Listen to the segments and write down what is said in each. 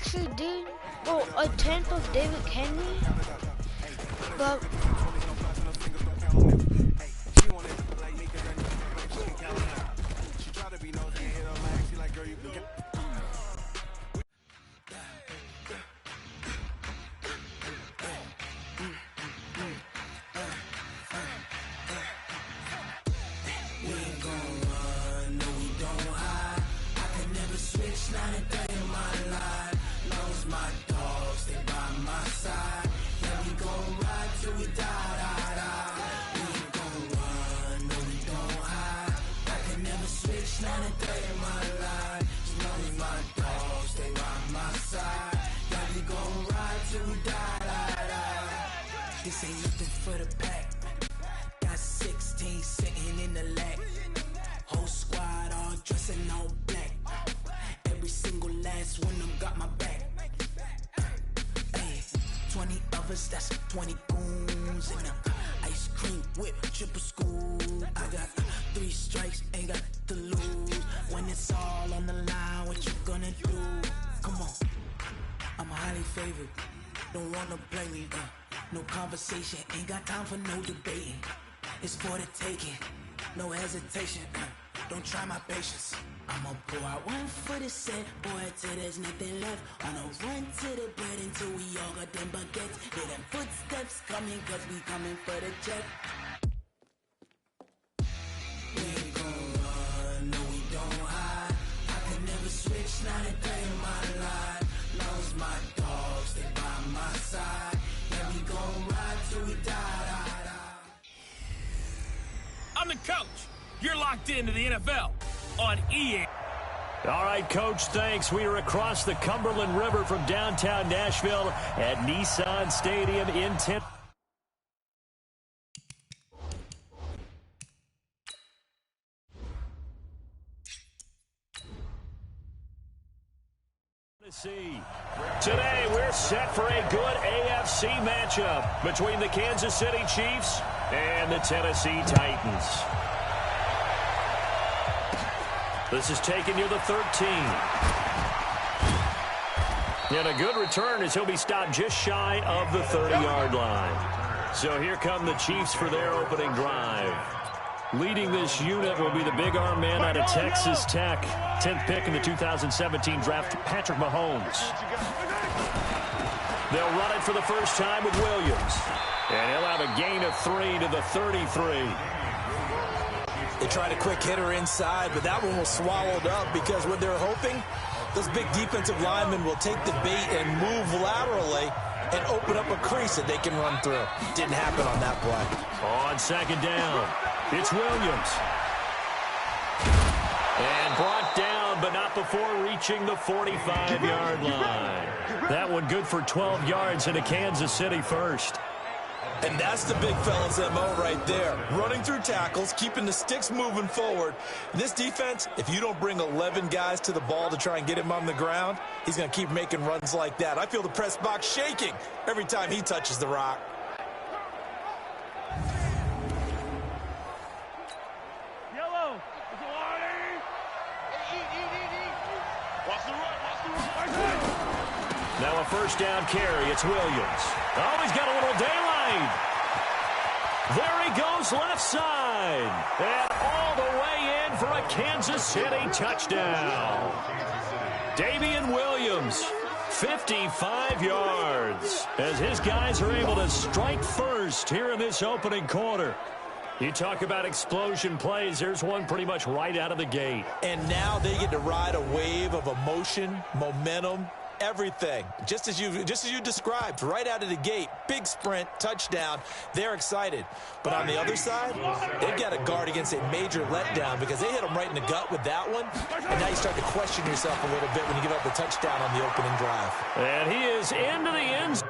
actually did go a tenth of David Henry, but this ain't nothing for the pack. Got 16 sitting in the lag. Whole squad all dressing all black. Every single last one of them got my back. Hey, 20 of us, that's 20 goons in them. Ice cream whip, triple school. I got 3 strikes, ain't got to lose. When it's all on the line, what you gonna do? Come on, I'm highly favored. Don't wanna play me, no conversation, ain't got time for no debating. It's for the taking, no hesitation. Don't try my patience. I'ma pour out one for the set, boy, till there's nothing left. On a run to the bread until we all got them baguettes. Hear them footsteps coming, cause we coming for the check. We ain't gon' run, no we don't hide. I can never switch, not a day in my life. Lost my dogs, they by my side. Yeah, we gon' ride till we die. I'm the coach. You're locked into the NFL on EA. All right, Coach, thanks. We are across the Cumberland River from downtown Nashville at Nissan Stadium in Tennessee. Today, we're set for a good AFC matchup between the Kansas City Chiefs and the Tennessee Titans. This is taken near the 13. And a good return as he'll be stopped just shy of the 30-yard line. So here come the Chiefs for their opening drive. Leading this unit will be the big arm man out of Texas Tech. 10th pick in the 2017 draft, Patrick Mahomes. They'll run it for the first time with Williams. And he'll have a gain of 3 to the 33. They tried a quick hitter inside, but that one was swallowed up because what they're hoping, those big defensive linemen will take the bait and move laterally and open up a crease that they can run through. Didn't happen on that play. On second down, it's Williams. And brought down, but not before reaching the 45-yard line. That one good for 12 yards into Kansas City first. And that's the big fella's MO right there. Running through tackles, keeping the sticks moving forward. This defense, if you don't bring 11 guys to the ball to try and get him on the ground, he's going to keep making runs like that. I feel the press box shaking every time he touches the rock. Yellow. Now a first down carry. It's Williams. Oh, he's got a little daylight. There he goes left side. And all the way in for a Kansas City touchdown. Damian Williams, 55 yards, as his guys are able to strike first here in this opening quarter. You talk about explosion plays. There's one pretty much right out of the gate. And now they get to ride a wave of emotion, momentum, everything. Just as you described, right out of the gate, big sprint, touchdown. They're excited. But on the other side, they've got to guard against a major letdown because they hit them right in the gut with that one. And now you start to question yourself a little bit when you give up the touchdown on the opening drive. And he is into the end zone.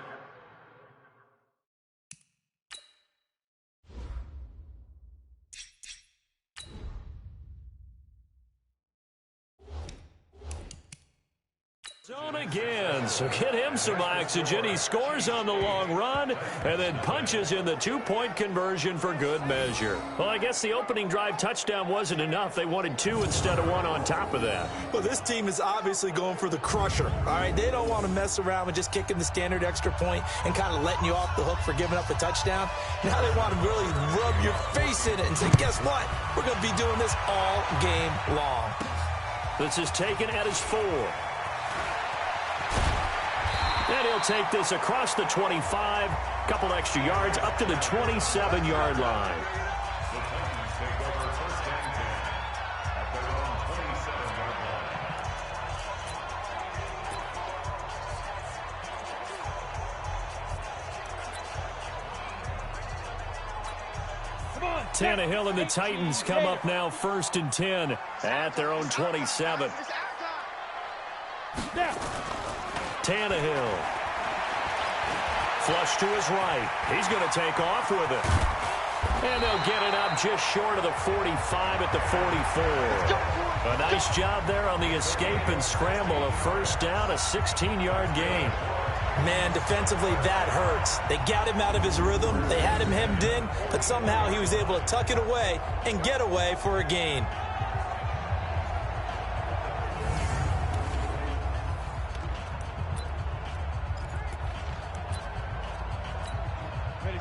Zone again, so get him some oxygen. He scores on the long run and then punches in the two-point conversion for good measure. Well, I guess the opening drive touchdown wasn't enough. They wanted 2 instead of 1 on top of that. Well, this team is obviously going for the crusher, all right? They don't want to mess around with just kicking the standard extra point and kind of letting you off the hook for giving up a touchdown. Now they want to really rub your face in it and say, guess what? We're going to be doing this all game long. This is taken at his 4. And he'll take this across the 25, couple extra yards up to the 27-yard line. Tannehill and the Titans come up now 1st and 10 at their own 27. Tannehill. Flush to his right. He's going to take off with it. And they'll get it up just short of the 45 at the 44. A nice job there on the escape and scramble. A first down, a 16-yard gain. Man, defensively, that hurts. They got him out of his rhythm. They had him hemmed in, but somehow he was able to tuck it away and get away for a gain.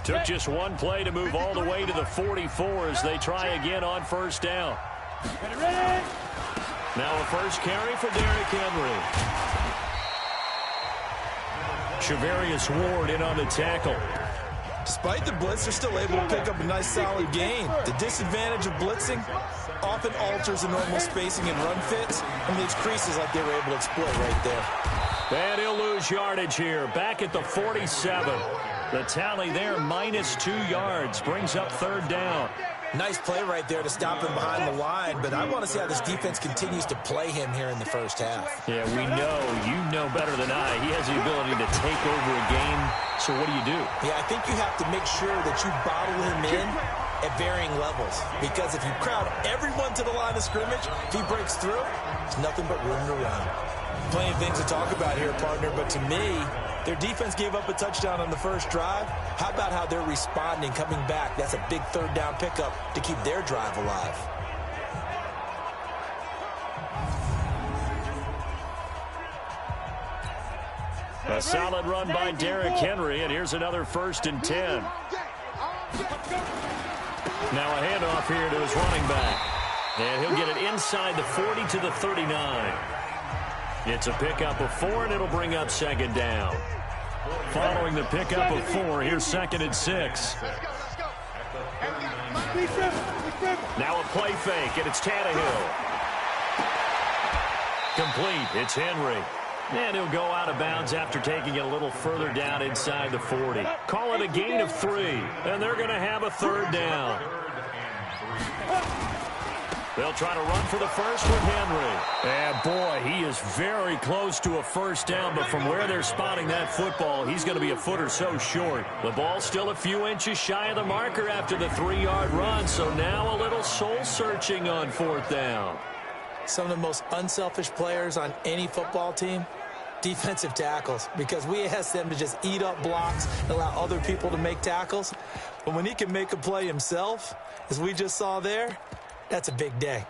Took just one play to move all the way to the 44 as they try again on first down. Now a first carry for Derrick Henry. Shavarius Ward in on the tackle. Despite the blitz, they're still able to pick up a nice solid gain. The disadvantage of blitzing often alters the normal spacing and run fits and leaves creases like they were able to exploit right there. And he'll lose yardage here. Back at the 47. The tally there, -2 yards, brings up 3rd down. Nice play right there to stop him behind the line, but I want to see how this defense continues to play him here in the first half. Yeah, we know. You know better than I. He has the ability to take over a game. So what do? Yeah, I think you have to make sure that you bottle him in at varying levels, because if you crowd everyone to the line of scrimmage, if he breaks through, there's nothing but room to run. Plenty of things to talk about here, partner, but to me, their defense gave up a touchdown on the first drive. How about how they're responding, coming back? That's a big 3rd down pickup to keep their drive alive. A solid run by Derrick Henry, and here's another 1st and 10. Now a handoff here to his running back. And he'll get it inside the 40 to the 39. It's a pickup of 4, and it'll bring up 2nd down. Following the pickup of 4, here's 2nd and 6. Now a play fake, and it's Tannehill. Complete, it's Henry. And he'll go out of bounds after taking it a little further down inside the 40. Call it a gain of 3, and they're going to have a 3rd down. They'll try to run for the first with Henry. And, boy, he is very close to a first down, but from where they're spotting that football, he's going to be a foot or so short. The ball's still a few inches shy of the marker after the 3-yard run, so now a little soul-searching on 4th down. Some of the most unselfish players on any football team, defensive tackles, because we ask them to just eat up blocks and allow other people to make tackles. But when he can make a play himself, as we just saw there, that's a big day.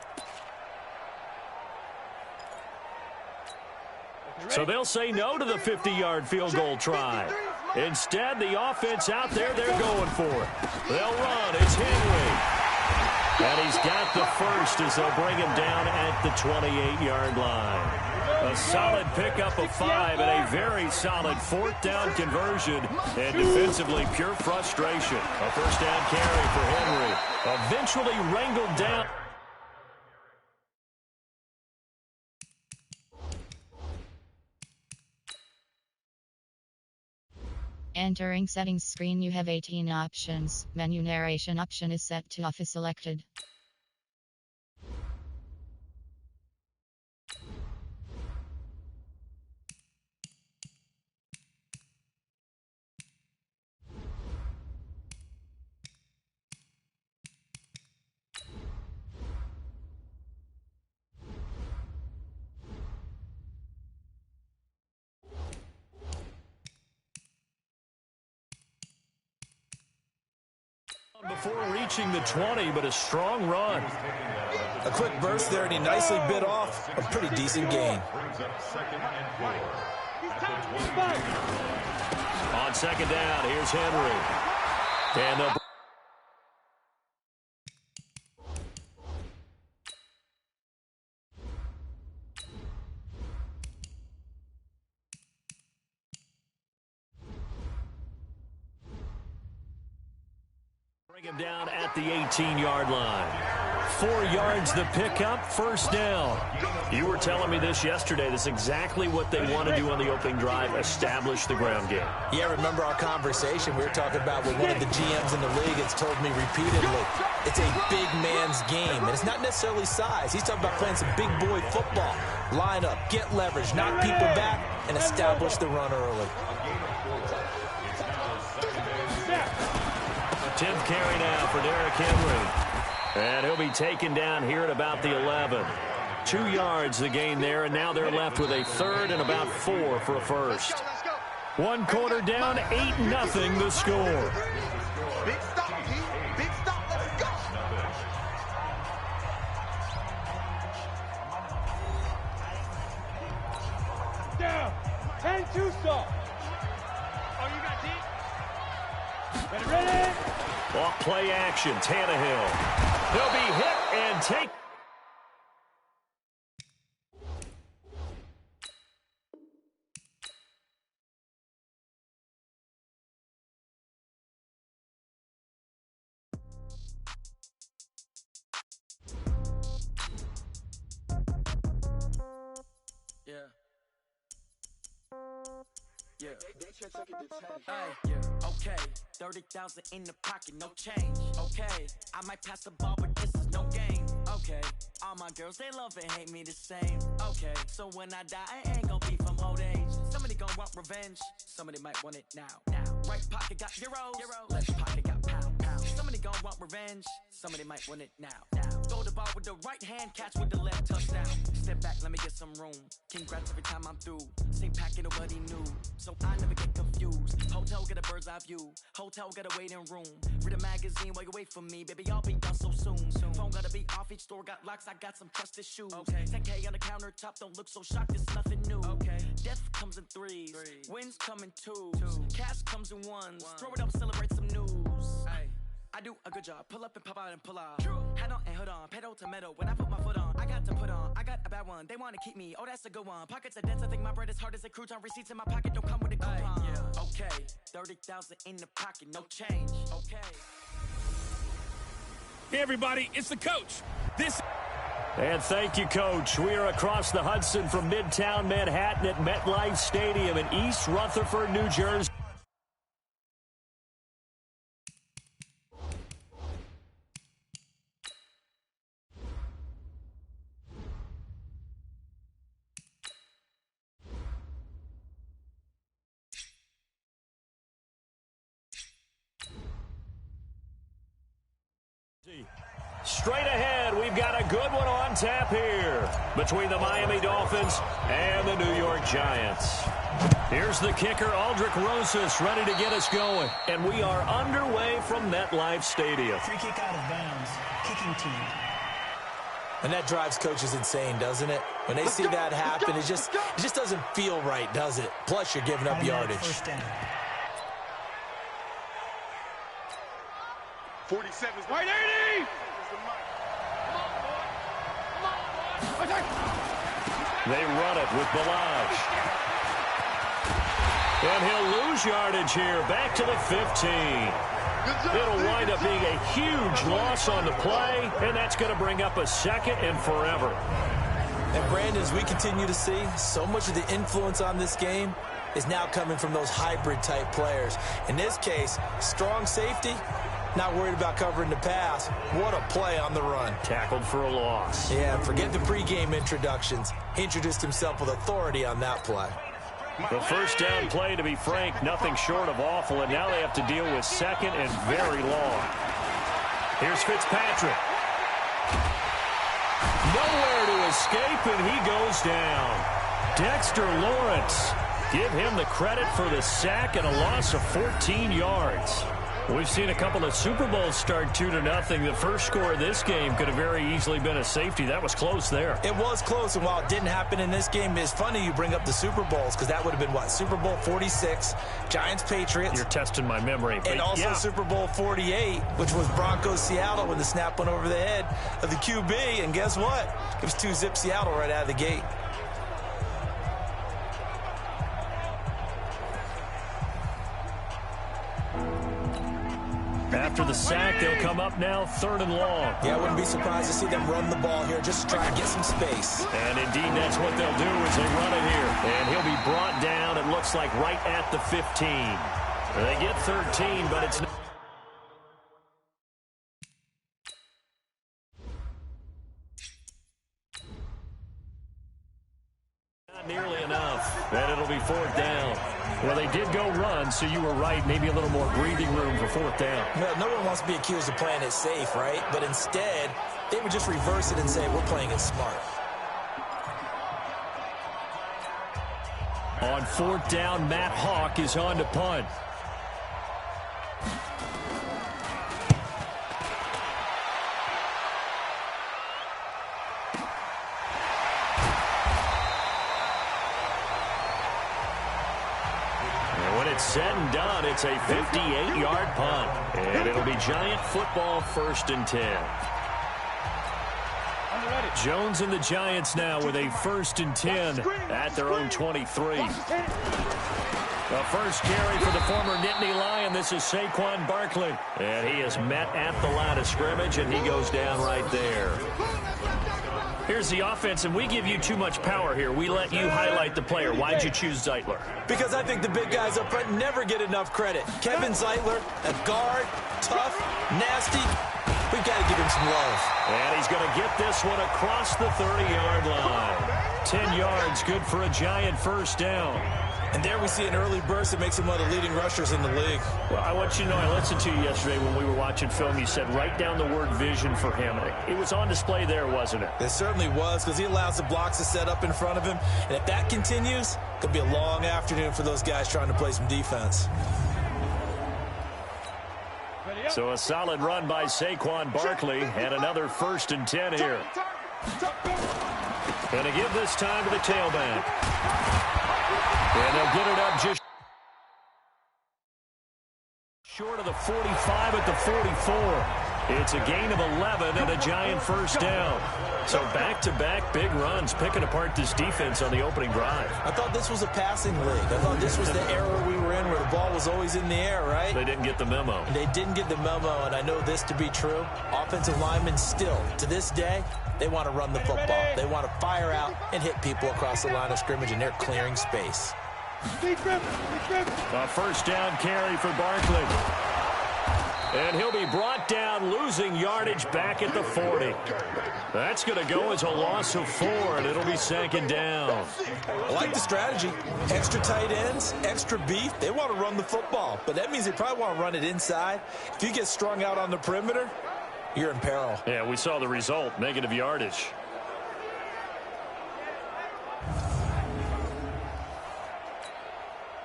So they'll say no to the 50-yard field goal try. Instead, the offense out there, they're going for it. They'll run. It's Henry. And he's got the first as they'll bring him down at the 28-yard line. A solid pickup of 5 and a very solid 4th down conversion. And defensively, pure frustration. A first down carry for Henry. Eventually wrangled down. Entering settings screen, you have 18 options. Menu narration option is set to off is selected. Before reaching the 20, but a strong run. A quick burst there, and he nicely bit off a pretty decent gain. On second down, here's Henry. And they'll bring him down at the 18-yard line. 4 yards the pickup, first down. You were telling me this yesterday. That's exactly what they want to do on the opening drive, establish the ground game. Yeah, remember our conversation? We were talking about what one of the GMs in the league has told me repeatedly. It's a big man's game, and it's not necessarily size. He's talking about playing some big boy football. Line up, get leverage, knock people back, and establish the run early. 10th carry now for Derrick Henry. And he'll be taken down here at about the 11. 2 yards the gain there, and now they're left with a third and about 4 for a first. 1 quarter down, 8-0 the score. Big stop, T. Big stop. Let's go. Down. 10-2 stop. Oh, you got D? Ready? Off play action, Tannehill. He'll be hit and take. Okay, 30,000 in the pocket, no change. Okay, I might pass the ball, but this is no game. Okay, all my girls, they love and hate me the same. Okay, so when I die, I ain't gonna be from old age. Somebody gonna want revenge, somebody might want it now. Right pocket got zeros, left pocket got pound. Somebody gonna want revenge, somebody might want it now. Throw the ball with the right hand, catch with the left, touchdown. Step back, let me get some room. Congrats every time I'm through. Same packet, nobody knew, so I never get confused. Hotel get a bird's eye view. Hotel got a waiting room. Read a magazine while you wait for me, baby. I'll be done so soon. Phone gotta be off. Each store got locks. I got some trusted shoes. 10K on the countertop. Don't look so shocked. It's nothing new. Death comes in threes. Wins come in twos. Cash comes in ones. Throw it up, celebrate some news. I do a good job. Pull up and pop out and pull out. Head on and hood on. Pedal to metal. When I put my foot on, I got to put on. I got a bad one. They want to keep me. Oh, that's a good one. Pockets are dense. I think my bread is hard as a crouton. Receipts in my pocket don't come with a coupon. Okay, 30,000 in the pocket. No change. Okay. Hey, everybody, it's the coach. And thank you, Coach. We are across the Hudson from Midtown Manhattan at MetLife Stadium in East Rutherford, New Jersey. Straight ahead, we've got a good one on tap here between the Miami Dolphins and the New York Giants. Here's the kicker, Aldrich Rosas, ready to get us going. And we are underway from MetLife Stadium. Free kick out of bounds, kicking team. And that drives coaches insane, doesn't it? When they see that happen, it just doesn't feel right, does it? Plus, you're giving up yardage. First down. 47's right 80! They run it with Balaj. And he'll lose yardage here, back to the 15. It'll wind up being a huge loss on the play, and that's going to bring up a second and forever. And Brandon, as we continue to see, so much of the influence on this game is now coming from those hybrid-type players. In this case, strong safety, not worried about covering the pass. What a play on the run. Tackled for a loss. Yeah, forget the pregame introductions. He introduced himself with authority on that play. The first down play, to be frank, nothing short of awful, and now they have to deal with second and very long. Here's Fitzpatrick. Nowhere to escape, and he goes down. Dexter Lawrence. Give him the credit for the sack and a loss of 14 yards. We've seen a couple of Super Bowls start 2-0. The first score of this game could have very easily been a safety. That was close there. It was close, and while it didn't happen in this game, it's funny you bring up the Super Bowls because that would have been, what, Super Bowl 46, Giants-Patriots. You're testing my memory. And also Super Bowl 48, which was Broncos-Seattle when the snap went over the head of the QB. And guess what? It was 2-zip Seattle right out of the gate. After the sack, they'll come up now 3rd and long. Yeah, I wouldn't be surprised to see them run the ball here just to try to get some space. And indeed, that's what they'll do as they run it here. And he'll be brought down, it looks like, right at the 15. They get 13, but it's not. Not nearly enough. And it'll be 4th down. Well, they did go run, so you were right. Maybe a little more breathing room for 4th down. Well, no one wants to be accused of playing it safe, right? But instead, they would just reverse it and say, we're playing it smart. On 4th down, Matt Hawk is on to punt. Said and done, it's a 58-yard punt. And it'll be Giant football 1st and 10. Jones and the Giants now with a 1st and 10 at their own 23. The first carry for the former Nittany Lion. This is Saquon Barkley. And he is met at the line of scrimmage, and he goes down right there. Here's the offense, and we give you too much power here. We let you highlight the player. Why'd you choose Zeitler? Because I think the big guys up front never get enough credit. Kevin Zeitler, a guard, tough, nasty. We've got to give him some love. And he's going to get this one across the 30-yard line. 10 yards, good for a Giant 1st down. And there we see an early burst that makes him one of the leading rushers in the league. Well, I want you to know, I listened to you yesterday when we were watching film. You said write down the word vision for him. It was on display there, wasn't it? It certainly was, because he allows the blocks to set up in front of him. And if that continues, it could be a long afternoon for those guys trying to play some defense. So a solid run by Saquon Barkley, and another 1st and 10 here. Going to give this time to the tailback. And they'll get it up just short of the 45 at the 44. It's a gain of 11 and a Giant 1st down. So back-to-back big runs, picking apart this defense on the opening drive. I thought this was a passing league. I thought this was the era we were in where the ball was always in the air, right? They didn't get the memo. They didn't get the memo, and I know this to be true. Offensive linemen still, to this day, they want to run the football. They want to fire out and hit people across the line of scrimmage, and they're clearing space. A 1st down carry for Barkley. And he'll be brought down, losing yardage back at the 40. That's going to go as a loss of 4, and it'll be 2nd down. I like the strategy. Extra tight ends, extra beef. They want to run the football, but that means they probably want to run it inside. If you get strung out on the perimeter, you're in peril. Yeah, we saw the result, negative yardage.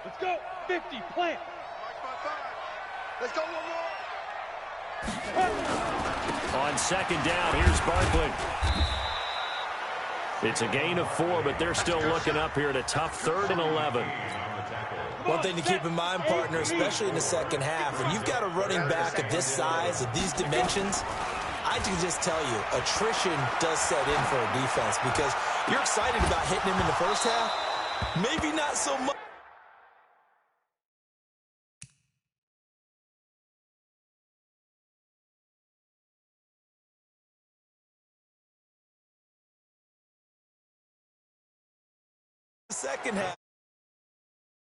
Let's go. 50, plant. Let's go one more. On 2nd down, here's Barkley. It's a gain of 4, but they're still looking up here at a tough 3rd and 11. One thing to keep in mind, partner, especially in the second half, when you've got a running back of this size, of these dimensions, I can just tell you, attrition does set in for a defense because you're excited about hitting him in the first half. Maybe not so much. Second half.